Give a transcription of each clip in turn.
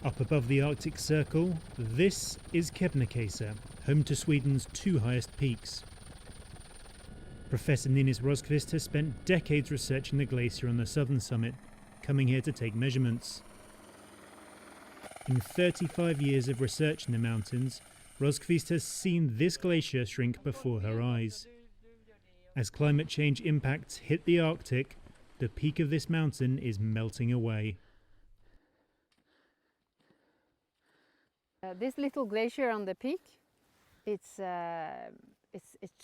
Up above the Arctic Circle, this is Kebnekaise, home to Sweden's two highest peaks. Professor Ninis Rosqvist has spent decades researching the glacier on the southern summit, coming here to take measurements. In 35 years of research in the mountains, Rosqvist has seen this glacier shrink before her eyes. As climate change impacts hit the Arctic, the peak of this mountain is melting away. This little glacier on the peak, it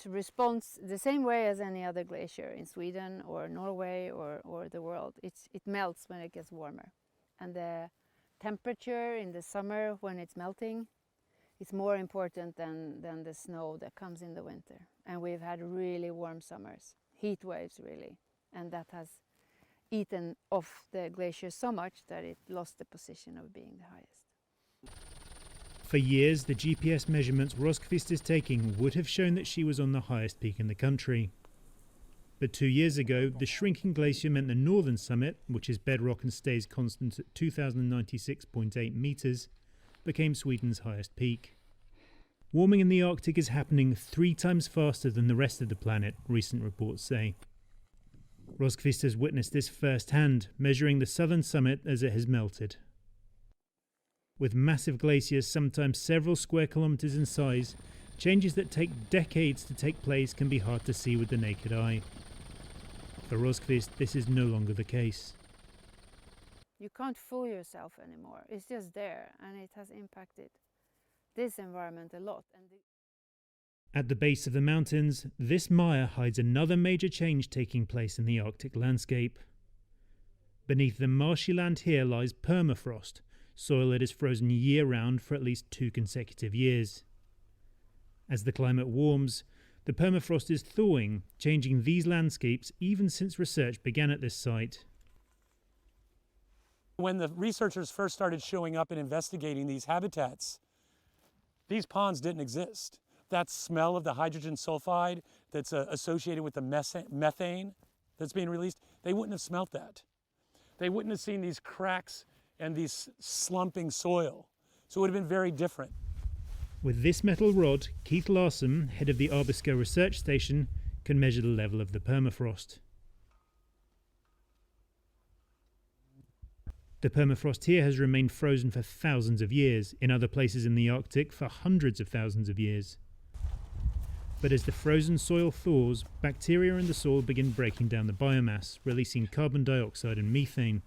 responds the same way as any other glacier in Sweden or Norway or the world. It melts when it gets warmer. And the temperature in the summer when it's melting is more important than the snow that comes in the winter. And we've had really warm summers, heat waves really. And that has eaten off the glacier so much that it lost the position of being the highest. For years, the GPS measurements Rosqvist is taking would have shown that she was on the highest peak in the country. But 2 years ago, the shrinking glacier meant the northern summit, which is bedrock and stays constant at 2,096.8 metres, became Sweden's highest peak. Warming in the Arctic is happening 3 times faster than the rest of the planet, recent reports say. Rosqvist has witnessed this firsthand, measuring the southern summit as it has melted. With massive glaciers sometimes several square kilometres in size, changes that take decades to take place can be hard to see with the naked eye. For Rosqvist, this is no longer the case. You can't fool yourself anymore. It's just there, and it has impacted this environment a lot. At the base of the mountains, this mire hides another major change taking place in the Arctic landscape. Beneath the marshy land here lies permafrost, soil that is frozen year-round for at least 2 consecutive years. As the climate warms, the permafrost is thawing, changing these landscapes even since research began at this site. When the researchers first started showing up and investigating these habitats, these ponds didn't exist. That smell of the hydrogen sulfide that's associated with the methane that's being released, they wouldn't have smelt that. They wouldn't have seen these cracks and these slumping soil. So it would have been very different. With this metal rod, Keith Larson, head of the Abisko Research Station, can measure the level of the permafrost. The permafrost here has remained frozen for thousands of years, in other places in the Arctic for hundreds of thousands of years. But as the frozen soil thaws, bacteria in the soil begin breaking down the biomass, releasing carbon dioxide and methane.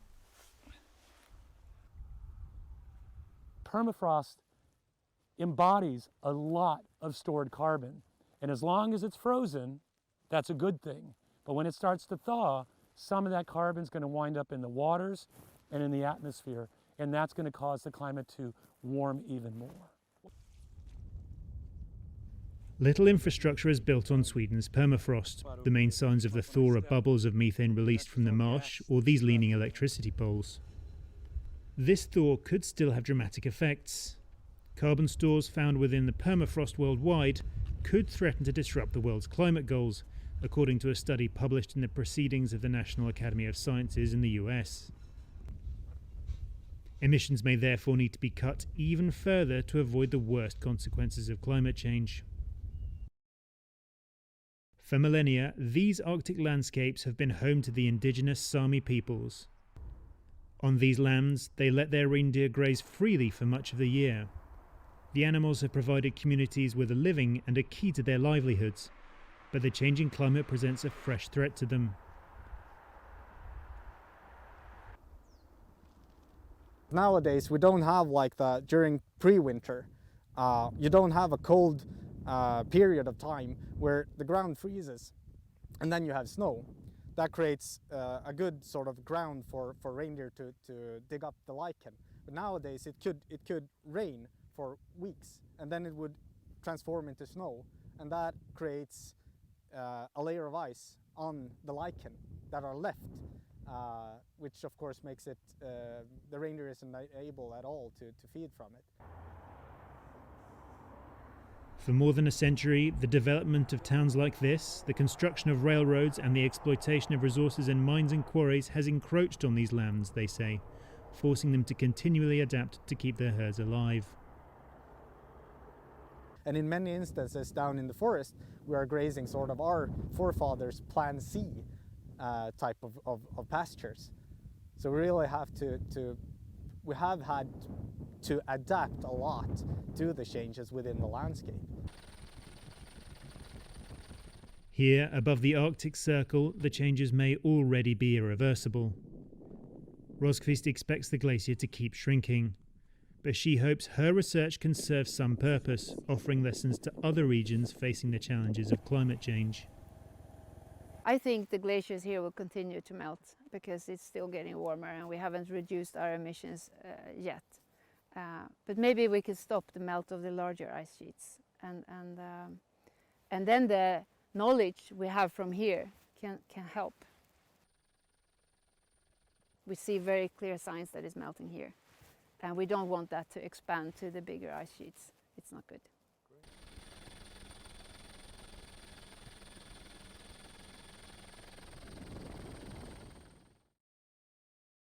Permafrost embodies a lot of stored carbon. And as long as it's frozen, that's a good thing. But when it starts to thaw, some of that carbon is going to wind up in the waters and in the atmosphere, and that's going to cause the climate to warm even more. Little infrastructure is built on Sweden's permafrost. The main signs of the thaw are bubbles of methane released from the marsh or these leaning electricity poles. This thaw could still have dramatic effects. Carbon stores found within the permafrost worldwide could threaten to disrupt the world's climate goals, according to a study published in the Proceedings of the National Academy of Sciences in the US. Emissions may therefore need to be cut even further to avoid the worst consequences of climate change. For millennia, these Arctic landscapes have been home to the indigenous Sami peoples. On these lands, they let their reindeer graze freely for much of the year. The animals have provided communities with a living and are key to their livelihoods, but the changing climate presents a fresh threat to them. Nowadays, we don't have like that during pre-winter. You don't have a cold period of time where the ground freezes and then you have snow. That creates a good sort of ground for reindeer to dig up the lichen. But nowadays it could rain for weeks and then it would transform into snow, and that creates a layer of ice on the lichen that are left, which of course makes it the reindeer isn't able at all to feed from it. For more than a century, the development of towns like this, the construction of railroads and the exploitation of resources in mines and quarries has encroached on these lands, they say, forcing them to continually adapt to keep their herds alive. And in many instances down in the forest, we are grazing sort of our forefathers' Plan C type of pastures. So we really have we have had to adapt a lot to the changes within the landscape. Here, above the Arctic Circle, the changes may already be irreversible. Rosqvist expects the glacier to keep shrinking, but she hopes her research can serve some purpose, offering lessons to other regions facing the challenges of climate change. I think the glaciers here will continue to melt because it's still getting warmer and we haven't reduced our emissions yet. But maybe we could stop the melt of the larger ice sheets, and then the knowledge we have from here can help. We see very clear signs that it's melting here, and we don't want that to expand to the bigger ice sheets. It's not good.